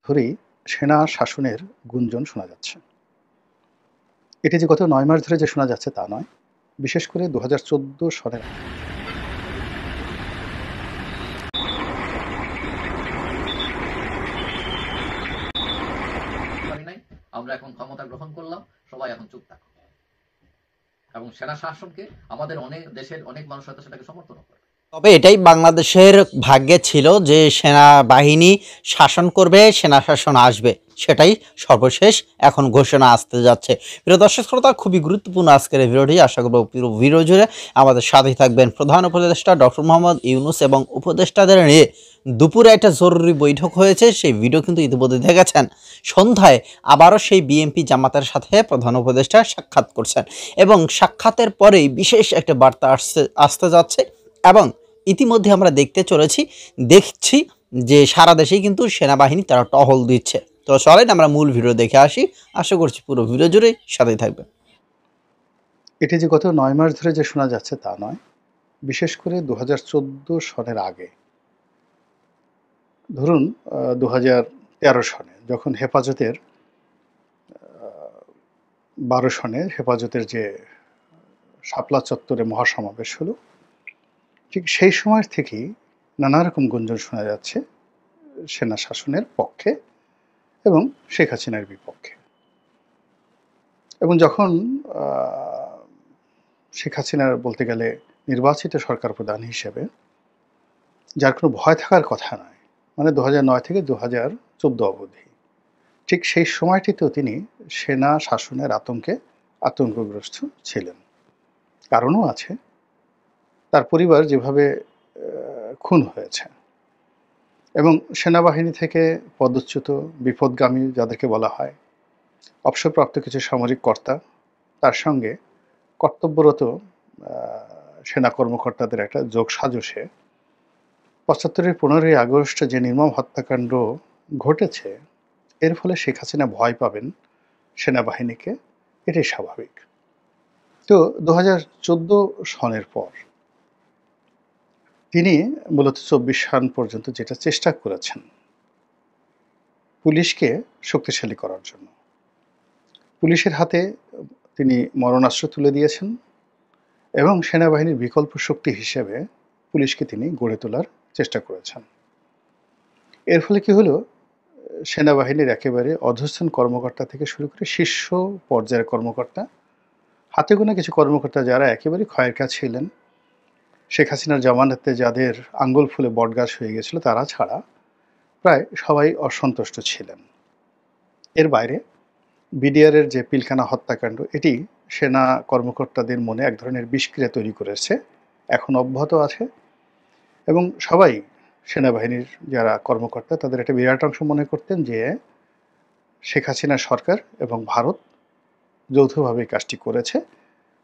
ধরেই সেনা শাসনের গুঞ্জন শোনা যাচ্ছে। এটি যে গত ৯ মাস ধরে যে শোনা যাচ্ছে তা নয়। বিশেষ করে ২০১৪ সনের পারি নাই, আমরা এখন ক্ষমতা গ্রহণ করলাম, সবাই এখন চুপ থাকো। এবং সেনা শাসনকে আমাদের অনেক দেশের অনেক মানুষ হয়তো সেটাকে সমর্থন করে। তবে এটাই বাংলাদেশের ভাগ্যে ছিল যে সেনাবাহিনী শাসন করবে, সেনা শাসন আসবে, সেটাই সর্বশেষ এখন ঘোষণা আসতে যাচ্ছে। প্রিয় দর্শক শ্রোতা, খুবই গুরুত্বপূর্ণ আজকের এই ভিডিওটি। আশা করব পুরো ভিডিও জুড়ে আমাদের সাথেই থাকবেন। প্রধান উপদেষ্টা ডক্টর মোহাম্মদ ইউনূস এবং উপদেষ্টাদের নিয়ে দুপুরে একটা জরুরি বৈঠক হয়েছে, সেই ভিডিও কিন্তু ইতিমধ্যে দেখেছেন। সন্ধ্যায় আবারও সেই বিএনপি জামাতের সাথে প্রধান উপদেষ্টা সাক্ষাৎ করছেন এবং সাক্ষাতের পরেই বিশেষ একটা বার্তা আসতে যাচ্ছে এবং ইতিমধ্যে আমরা দেখছি যে সারা দেশেই কিন্তু সেনাবাহিনী তারা টহল দিচ্ছে। তো চলেন আমরা মূল ভিডিও দেখে আসি। আশা করছি পুরো ভিডিও জুড়ে সাথেই থাকবেন। এটি যে গত ৯ মাস ধরে যে শোনা যাচ্ছে তা নয়। বিশেষ করে ২০১৪ সনের আগে, ধরুন ২০১৩ সনে যখন হেফাজতের ১২ সনে হেফাজতের যে শাপলা চত্বরে মহাসমাবেশ হলো, ঠিক সেই সময় থেকেই নানা রকম গুঞ্জন শোনা যাচ্ছে সেনা শাসনের পক্ষে এবং শেখ হাসিনার বিপক্ষে। এবং যখন শেখ হাসিনার বলতে গেলে নির্বাচিত সরকার প্রধান হিসেবে, যার কোনো ভয় থাকার কথা নয়, মানে ২০০৯ থেকে ২০১৪ অবধি, ঠিক সেই সময়টিতেও তিনি সেনা শাসনের আতঙ্কগ্রস্ত ছিলেন। কারণও আছে, তার পরিবার যেভাবে খুন হয়েছে এবং সেনাবাহিনী থেকে পদচ্যুত বিপদগামী যাদেরকে বলা হয়, অবসরপ্রাপ্ত কিছু সামরিক কর্তা, তার সঙ্গে কর্তব্যরত সেনা কর্মকর্তাদের একটা যোগসাজশে ৭৫-এর ১৫ই আগস্ট যে নির্মম হত্যাকাণ্ড ঘটেছে, এর ফলে শেখ হাসিনা ভয় পাবেন সেনাবাহিনীকে, এটাই স্বাভাবিক। তো ২০১৪ সনের পর তিনি মূলত ২৪ সন পর্যন্ত যেটা চেষ্টা করেছেন পুলিশকে শক্তিশালী করার জন্য, পুলিশের হাতে তিনি মরণাস্ত্র তুলে দিয়েছেন এবং সেনাবাহিনীর বিকল্প শক্তি হিসেবে পুলিশকে তিনি গড়ে তোলার চেষ্টা করেছেন। এর ফলে কি হলো, সেনাবাহিনীর একেবারে অধস্তন কর্মকর্তা থেকে শুরু করে শীর্ষ পর্যায়ের কর্মকর্তা, হাতে গোনা কিছু কর্মকর্তা যারা একেবারে ক্ষয়ের কাজ ছিলেন, শেখ হাসিনার জামানাতে যাদের আঙ্গুল ফুলে বটগাছ হয়ে গেছিল, তারা ছাড়া প্রায় সবাই অসন্তুষ্ট ছিলেন। এর বাইরে বিডিআরের যে পিলখানা হত্যাকাণ্ড, এটি সেনা কর্মকর্তাদের মনে এক ধরনের বিষক্রিয়া তৈরি করেছে, এখন অব্যাহত আছে এবং সবাই সেনাবাহিনীর যারা কর্মকর্তা তাদের একটা বিরাট অংশ মনে করতেন যে শেখ হাসিনা সরকার এবং ভারত যৌথভাবে কাজটি করেছে,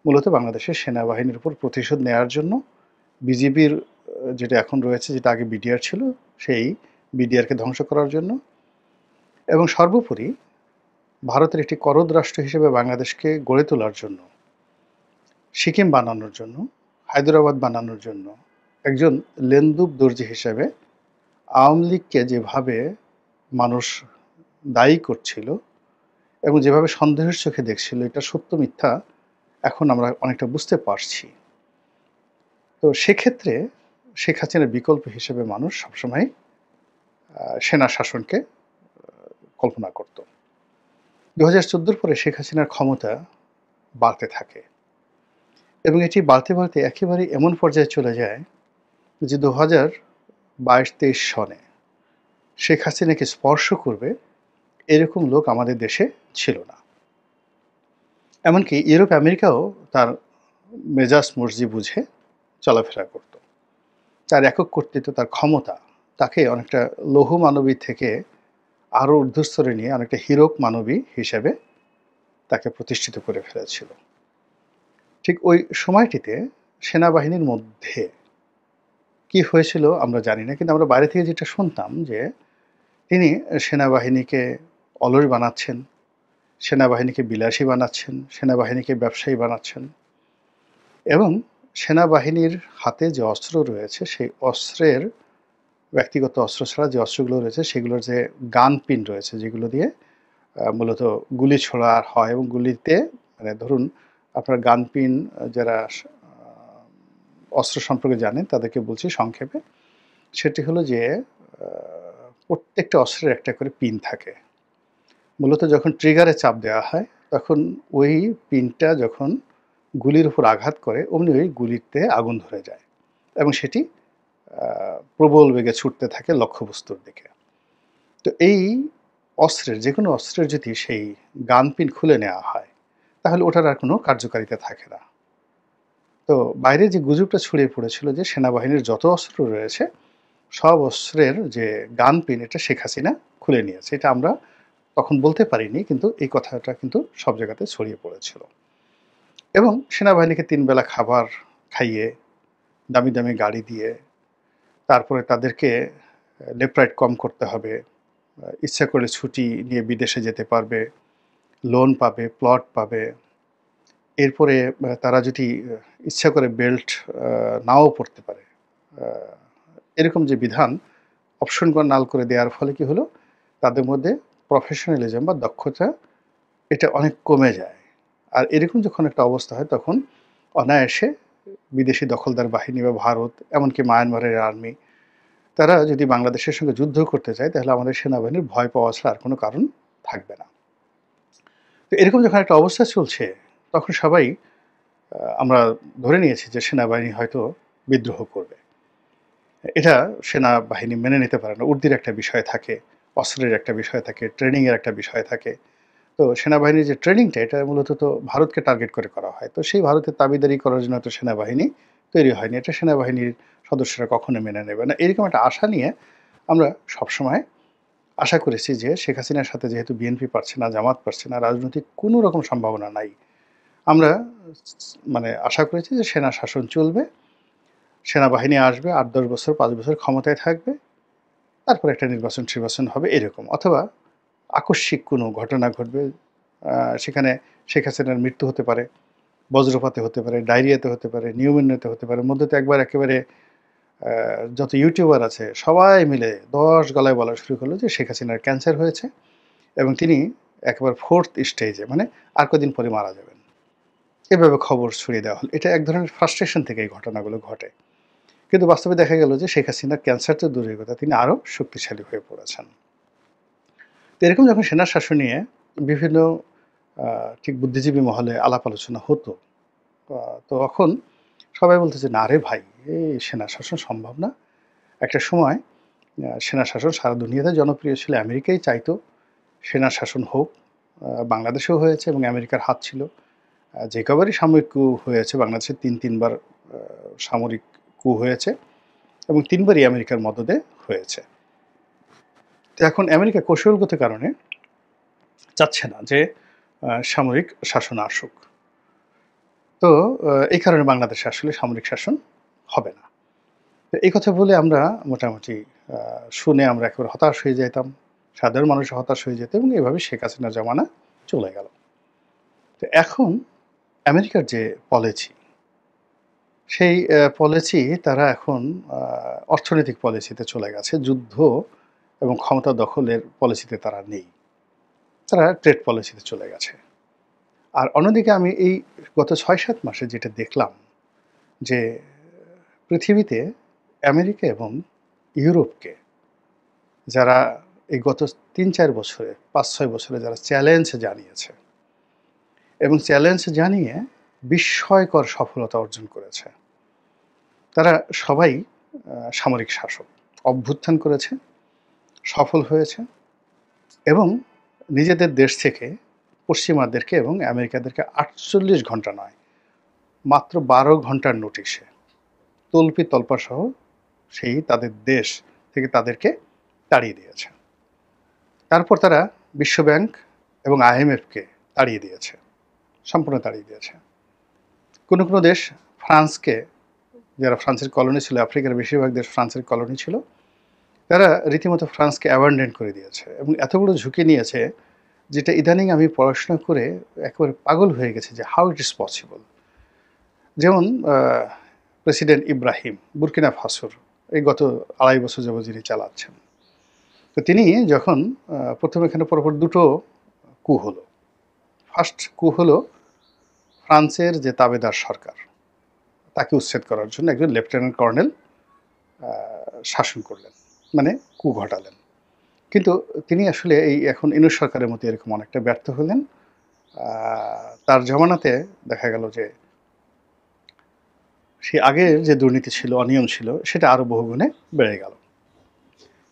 মূলত বাংলাদেশের সেনাবাহিনীর উপর প্রতিশোধ নেওয়ার জন্য। বিজিবির যেটা এখন রয়েছে, যেটা আগে বিডিআর ছিল, সেই বিডিআরকে ধ্বংস করার জন্য এবং সর্বোপরি ভারতের একটি করদ রাষ্ট্র হিসেবে বাংলাদেশকে গড়ে তোলার জন্য, সিকিম বানানোর জন্য, হায়দ্রাবাদ বানানোর জন্য একজন লেন্দুব দর্জি হিসেবে আওয়ামী লীগকে যেভাবে মানুষ দায়ী করছিল এবং যেভাবে সন্দেহের চোখে দেখছিল, এটা সত্য মিথ্যা এখন আমরা অনেকটা বুঝতে পারছি। তো সেক্ষেত্রে শেখ হাসিনার বিকল্প হিসেবে মানুষ সবসময় সেনা শাসনকে কল্পনা করত। ২০১৪ পরে শেখ হাসিনার ক্ষমতা বাড়তে থাকে এবং এটি বাড়তে বাড়তে একেবারে এমন পর্যায়ে চলে যায় যে ২০২২-২৩ সনে শেখ হাসিনাকে স্পর্শ করবে এরকম লোক আমাদের দেশে ছিল না। এমনকি ইউরোপ আমেরিকাও তার মেজাজ মর্জি বুঝে চলাফেরা করত। তার একক কর্তৃত্ব, তার ক্ষমতা তাকে অনেকটা লৌহ মানবী থেকে আরও ঊর্ধ্বস্তরে নিয়ে অনেকটা হীরক মানবী হিসেবে তাকে প্রতিষ্ঠিত করে ফেলেছিল। ঠিক ওই সময়টিতে সেনাবাহিনীর মধ্যে কি হয়েছিল আমরা জানি না, কিন্তু আমরা বাইরে থেকে যেটা শুনতাম যে তিনি সেনাবাহিনীকে অলস বানাচ্ছেন, সেনাবাহিনীকে বিলাসী বানাচ্ছেন, সেনাবাহিনীকে ব্যবসায়ী বানাচ্ছেন এবং সেনাবাহিনীর হাতে যে অস্ত্র রয়েছে সেই অস্ত্রের ব্যক্তিগত অস্ত্র ছাড়া যে অস্ত্রগুলো রয়েছে সেগুলোর যে গান পিন রয়েছে যেগুলো দিয়ে মূলত গুলি ছোড়া হয়, এবং গুলিতে মানে ধরুন আপনার গান পিন যারা অস্ত্র সম্পর্কে জানেন তাদেরকে বলছি সংক্ষেপে, সেটি হলো যে প্রত্যেকটা অস্ত্রের একটা করে পিন থাকে। মূলত যখন ট্রিগারে চাপ দেওয়া হয় তখন ওই পিনটা যখন গুলির উপর আঘাত করে অমনি ওই গুলিতে আগুন ধরে যায় এবং সেটি প্রবল বেগে ছুটতে থাকে লক্ষ্যবস্তুর দিকে। তো এই অস্ত্রের যে কোনো অস্ত্রের যদি সেই গান পিন খুলে নেওয়া হয় তাহলে ওটার আর কোনো কার্যকারিতা থাকে না। তো বাইরে যে গুজবটা ছড়িয়ে পড়েছিল যে সেনাবাহিনীর যত অস্ত্র রয়েছে সব অস্ত্রের যে গান পিন এটা শেখ হাসিনা খুলে নিয়েছে, এটা আমরা তখন বলতে পারিনি, কিন্তু এই কথাটা কিন্তু সব জায়গাতে ছড়িয়ে পড়েছিল। এবং সেনাবাহিনীকে 3 বেলা খাবার খাইয়ে, দামি দামি গাড়ি দিয়ে, তারপরে তাদেরকে লেফট রাইট কম করতে হবে, ইচ্ছা করে ছুটি নিয়ে বিদেশে যেতে পারবে, লোন পাবে, প্লট পাবে, এরপরে তারা যদি ইচ্ছা করে বেল্ট নাও পড়তে পারে, এরকম যে বিধান অপশন নাল করে দেওয়ার ফলে কি হলো, তাদের মধ্যে প্রফেশনালিজম বা দক্ষতা এটা অনেক কমে যায়। আর এরকম যখন একটা অবস্থা হয় তখন অনায়াসে বিদেশি দখলদার বাহিনী বা ভারত, এমনকি মায়ানমারের আর্মি, তারা যদি বাংলাদেশের সঙ্গে যুদ্ধ করতে চায় তাহলে আমাদের সেনাবাহিনীর ভয় পাওয়া ছাড়া আর কোনো কারণ থাকবে না। তো এরকম যখন একটা অবস্থা চলছে তখন সবাই আমরা ধরে নিয়েছি যে সেনাবাহিনী হয়তো বিদ্রোহ করবে। এটা সেনাবাহিনী মেনে নিতে পারে না। উর্দির একটা বিষয় থাকে, অস্ত্রের একটা বিষয় থাকে, ট্রেনিংয়ের একটা বিষয় থাকে। তো সেনাবাহিনীর যে ট্রেনিংটা এটা মূলত তো ভারতকে টার্গেট করে করা হয়। তো সেই ভারতের দাবিদারি করার জন্য তো সেনাবাহিনী তৈরি হয়নি। এটা সেনাবাহিনীর সদস্যরা কখনো মেনে নেবে না। এরকম একটা আশা নিয়ে আমরা সবসময় আশা করেছি যে শেখ হাসিনার সাথে যেহেতু বিএনপি পারছে না, জামাত পারছে না, রাজনৈতিক কোনো রকম সম্ভাবনা নাই। আমরা মানে আশা করেছি যে সেনা শাসন চলবে, সেনাবাহিনী আসবে, ৮-১০ বছর ৫ বছর ক্ষমতায় থাকবে, তারপর একটা নির্বাচন হবে এরকম। অথবা আকস্মিক কোনো ঘটনা ঘটবে, সেখানে শেখ হাসিনার মৃত্যু হতে পারে, বজ্রপাতে হতে পারে, ডায়রিয়াতে হতে পারে, নিউমোনিয়াতে হতে পারে। মধ্যে তো একবার একেবারে যত ইউটিউবার আছে সবাই মিলে ১০ গলায় বলা শুরু করলো যে শেখ হাসিনার ক্যান্সার হয়েছে এবং তিনি একেবারে 4th স্টেজে, মানে আর কদিন পরে মারা যাবেন। এভাবে খবর ছড়িয়ে দেওয়া হলো। এটা এক ধরনের ফ্রাস্ট্রেশন থেকে এই ঘটনাগুলো ঘটে। কিন্তু বাস্তবে দেখা গেল যে শেখ হাসিনার ক্যান্সার তো দূরের কথা, তিনি আরও শক্তিশালী হয়ে পড়েছেন। তো এরকম যখন সেনা শাসন নিয়ে বিভিন্ন ঠিক বুদ্ধিজীবী মহলে আলাপ আলোচনা হতো, তো তখন সবাই বলতেছে না রে ভাই, এই সেনা শাসন সম্ভব না। একটা সময় সেনা শাসন সারা দুনিয়াতে জনপ্রিয় ছিল, আমেরিকাই চাইতো সেনা শাসন হোক, বাংলাদেশেও হয়েছে এবং আমেরিকার হাত ছিল। যে কবারই সামরিক কু হয়েছে বাংলাদেশে ৩-৩ বার সামরিক কু হয়েছে এবং ৩বারই আমেরিকার মদদে হয়েছে। তো এখন আমেরিকা কৌশলগত কারণে চাচ্ছে না যে সামরিক শাসন আসুক। তো এই কারণে বাংলাদেশে আসলে সামরিক শাসন হবে না। তো এই কথা বলে আমরা মোটামুটি শুনে আমরা একেবারে হতাশ হয়ে যেতাম, সাধারণ মানুষ হতাশ হয়ে যেত এবং এভাবে শেখ হাসিনার জমানা চলে গেল। তো এখন আমেরিকার যে পলিসি, সেই পলিসি তারা এখন অর্থনৈতিক পলিসিতে চলে গেছে, যুদ্ধ এবং ক্ষমতা দখলের পলিসিতে তারা নেই, তারা ট্রেড পলিসিতে চলে গেছে। আর অন্যদিকে আমি এই গত ৬-৭ মাসে যেটা দেখলাম যে পৃথিবীতে আমেরিকা এবং ইউরোপকে যারা এই গত ৩-৪ বছরে ৫-৬ বছরে যারা চ্যালেঞ্জ জানিয়েছে এবং চ্যালেঞ্জ জানিয়ে বিস্ময়কর সফলতা অর্জন করেছে, তারা সবাই সামরিক শাসক, অভ্যুত্থান করেছে, সফল হয়েছে এবং নিজেদের দেশ থেকে পশ্চিমাদেরকে এবং আমেরিকাদেরকে ৪৮ ঘন্টা নয়, মাত্র ১২ ঘন্টার নোটিশে তল্পি তল্পাসহ সেই তাদের দেশ থেকে তাদেরকে তাড়িয়ে দিয়েছে। তারপর তারা বিশ্বব্যাংক এবং IMFকে তাড়িয়ে দিয়েছে, সম্পূর্ণ তাড়িয়ে দিয়েছে। কোনো কোনো দেশ ফ্রান্সকে, যারা ফ্রান্সের কলোনি ছিল, আফ্রিকার বেশিরভাগ দেশ ফ্রান্সের কলোনি ছিল, তারা রীতিমতো ফ্রান্সকে অ্যাবান্ডন করে দিয়েছে এবং এত বড় ঝুঁকি নিয়েছে যেটা ইদানিং আমি পড়াশোনা করে একেবারে পাগল হয়ে গেছে যে হাউ ইট ইজ পসিবল। যেমন প্রেসিডেন্ট ইব্রাহিম বুরকিনা ফাসোর এই গত 2.5 বছর যাবত যিনি চালাচ্ছেন। তো তিনি যখন প্রথম এখানে পরপর দুটো কু হলো। ফার্স্ট কু হলো ফ্রান্সের যে তাবেদার সরকার তাকে উচ্ছেদ করার জন্য একজন লেফটেন্যান্ট কর্নেল শাসন করলেন, মানে কু ঘটালেন। কিন্তু তিনি আসলে এই এখন ইউনূস সরকারের মতো এরকম অনেকটা ব্যর্থ হলেন। তার জমানাতে দেখা গেল যে সেই আগের যে দুর্নীতি ছিল, অনিয়ম ছিল, সেটা আরও বহুগুণে বেড়ে গেল।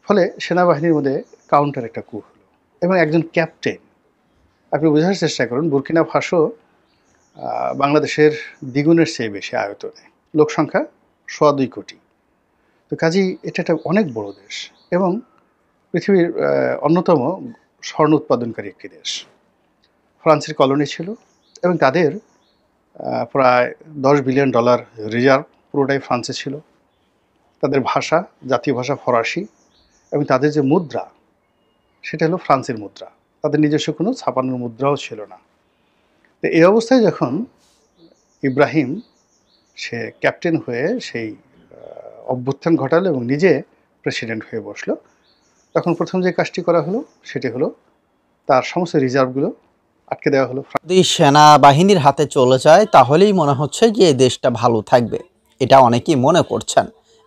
ফলে সেনাবাহিনীর মধ্যে কাউন্টার একটা কু হলো এবং একজন ক্যাপ্টেন, আপনি বোঝার চেষ্টা করুন, বুর্কিনা ফাসো বাংলাদেশের দ্বিগুণের চেয়ে বেশি আয়তনে, লোক সংখ্যা 2.25 কোটি। তো কাজেই এটা একটা অনেক বড় দেশ এবং পৃথিবীর অন্যতম স্বর্ণ উৎপাদনকারী একটি দেশ। ফ্রান্সের কলোনি ছিল এবং তাদের প্রায় $10 বিলিয়ন রিজার্ভ পুরোটাই ফ্রান্সে ছিল। তাদের ভাষা, জাতীয় ভাষা ফরাসি, এবং তাদের যে মুদ্রা সেটা হলো ফ্রান্সের মুদ্রা। তাদের নিজস্ব কোনো ছাপানোর মুদ্রাও ছিল না। তো এই অবস্থায় যখন ইব্রাহিম সে ক্যাপ্টেন হয়ে সেই অভ্যুত্থান ঘটালো এবং নিজে প্রেসিডেন্ট হয়ে বসলো, তখন প্রথম যে কাজটি করা হলো সেটি হলো তার সমস্ত রিজার্ভগুলো আটকে দেওয়া হলো। যদি সেনাবাহিনীর হাতে চলে যায় তাহলেই মনে হচ্ছে যে এই দেশটা ভালো থাকবে, এটা অনেকেই মনে করছেন।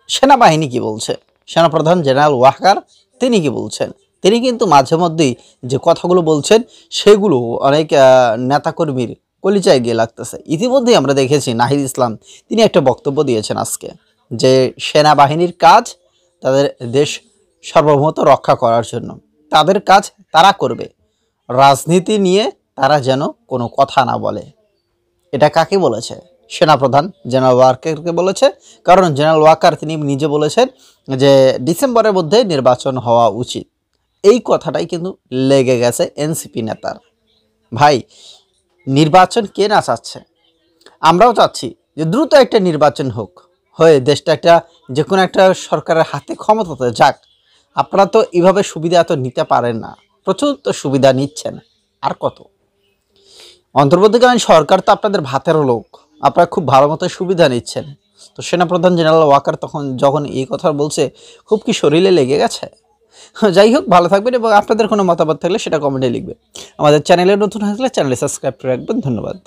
সেনাবাহিনী কি বলছে? সেনাপ্রধান জেনারেল ওয়াকার তিনি কি বলছেন? তিনি কিন্তু মাঝে মধ্যেই যে কথাগুলো বলছেন সেগুলো অনেক নেতাকর্মীর কলিজায় গিয়ে লাগতেছে। ইতিমধ্যেই আমরা দেখেছি নাহিদ ইসলাম তিনি একটা বক্তব্য দিয়েছেন আজকে, যে সেনাবাহিনীর কাজ তাদের দেশ সার্বভৌমত্ব রক্ষা করার জন্য, তাদের কাজ তারা করবে, রাজনীতি নিয়ে তারা যেন কোনো কথা না বলে। এটা কাকে বলেছে? সেনাপ্রধান জেনারেল ওয়াকারকে বলেছে। কারণ জেনারেল ওয়াকার তিনি নিজে বলেছেন যে ডিসেম্বরের মধ্যে নির্বাচন হওয়া উচিত। এই কথাটাই কিন্তু লেগে গেছে এনসিপি নেতার। ভাই, নির্বাচন কে না চাচ্ছে? আমরাও চাচ্ছি যে দ্রুত একটা নির্বাচন হোক, হয়ে দেশটা একটা যে কোনো একটা সরকারের হাতে ক্ষমতাতে যাক। আপনারা তো এইভাবে সুবিধা এত নিতে পারেন না, প্রচুর তো সুবিধা নিচ্ছেন। আর কত? অন্তর্বর্তীকালীন সরকার তো আপনাদের ভাতের লোক, আপনারা খুব ভালো মতো সুবিধা নিচ্ছেন। তো সেনাপ্রধান জেনারেল ওয়াকার যখন এই কথা বলছে, খুব কি শরীরে লেগে গেছে? যাই হোক, ভালো থাকবেন এবং আপনাদের কোনো মতামত থাকলে সেটা কমেন্টে লিখবেন। আমাদের চ্যানেলে নতুন হয়ে থাকলে চ্যানেলে সাবস্ক্রাইব করে রাখবেন। ধন্যবাদ।